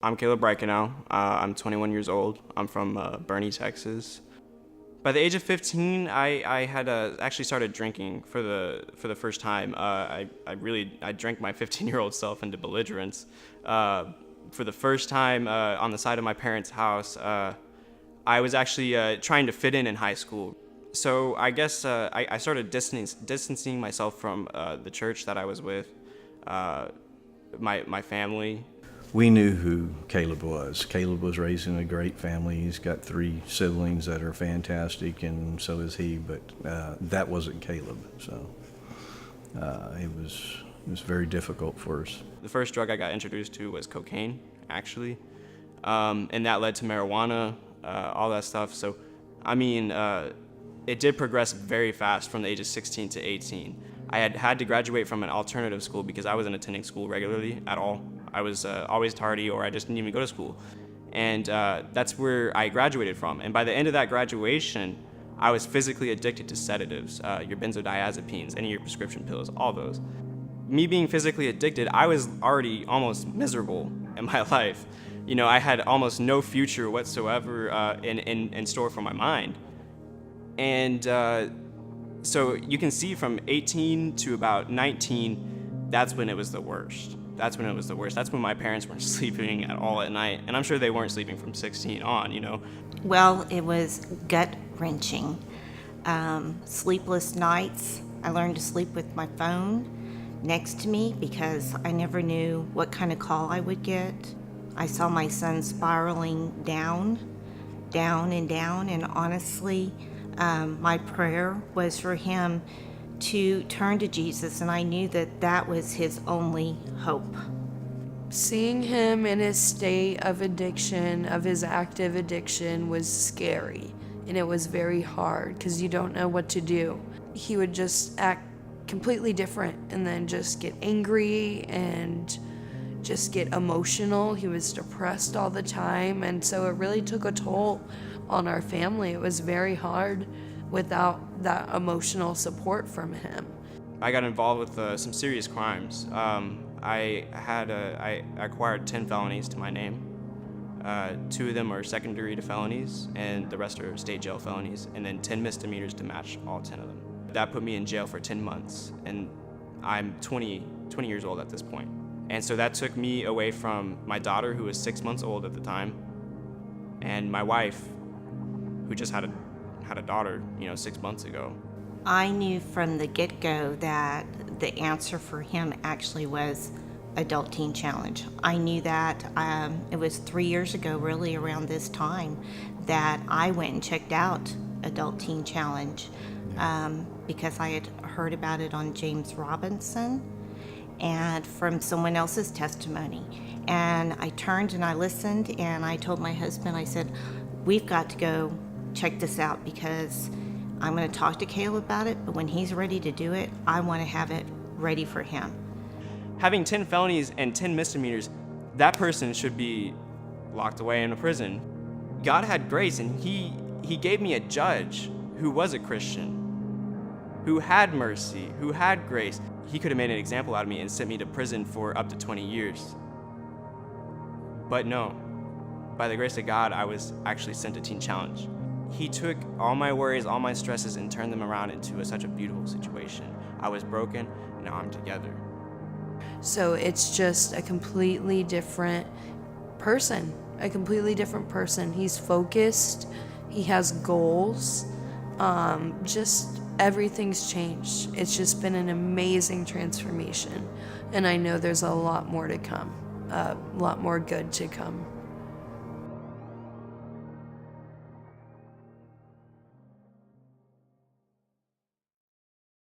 I'm Caleb Reichenau. I'm 21 years old. I'm from Boerne, Texas. By the age of 15, I had actually started drinking for the first time. I drank my 15-year-old self into belligerence. For the first time on the side of my parents' house, I was actually trying to fit in high school. So I guess I started distancing myself from the church that I was with, my family. We knew who Caleb was. Caleb was raised in a great family. He's got 3 siblings that are fantastic, and so is he, but that wasn't Caleb. So it was very difficult for us. The first drug I got introduced to was cocaine, actually, and that led to marijuana, all that stuff. So, I mean, it did progress very fast from the age of 16 to 18. I had to graduate from an alternative school because I wasn't attending school regularly at all. I was always tardy, or I just didn't even go to school. And that's where I graduated from. And by the end of that graduation, I was physically addicted to sedatives, your benzodiazepines, any of your prescription pills, all those. Me being physically addicted, I was already almost miserable in my life. You know, I had almost no future whatsoever in store for my mind. And so you can see from 18 to about 19, that's when it was the worst. That's when my parents weren't sleeping at all at night. And I'm sure they weren't sleeping from 16 on, you know. Well, it was gut-wrenching. Sleepless nights. I learned to sleep with my phone next to me because I never knew what kind of call I would get. I saw my son spiraling down, and honestly, my prayer was for him to turn to Jesus, and I knew that that was his only hope. Seeing him in his state of addiction, of his active addiction, was scary, and it was very hard because you don't know what to do. He would just act completely different and then just get angry and just get emotional. He was depressed all the time, and so it really took a toll on our family. It was very hard without that emotional support from him. I got involved with some serious crimes. I acquired 10 felonies to my name. 2 of them are secondary to felonies, and the rest are state jail felonies, and then 10 misdemeanors to match all 10 of them. That put me in jail for 10 months, and I'm 20 years old at this point. And so that took me away from my daughter, who was 6 months old at the time, and my wife, who just had a daughter, 6 months ago. I knew from the get-go that the answer for him actually was Adult Teen Challenge. I knew that it was 3 years ago, really around this time, that I went and checked out Adult Teen Challenge because I had heard about it on James Robinson and from someone else's testimony. And I turned and I listened, and I told my husband, I said, we've got to go check this out because I'm going to talk to Caleb about it, but when he's ready to do it, I want to have it ready for him. Having 10 felonies and 10 misdemeanors, that person should be locked away in a prison. God had grace, and he gave me a judge who was a Christian, who had mercy, who had grace. He could have made an example out of me and sent me to prison for up to 20 years. But no, by the grace of God, I was actually sent to Teen Challenge. He took all my worries, all my stresses, and turned them around into such a beautiful situation. I was broken, now I'm together. So it's just a completely different person, He's focused, he has goals, just everything's changed. It's just been an amazing transformation, and I know there's a lot more to come, a lot more good to come.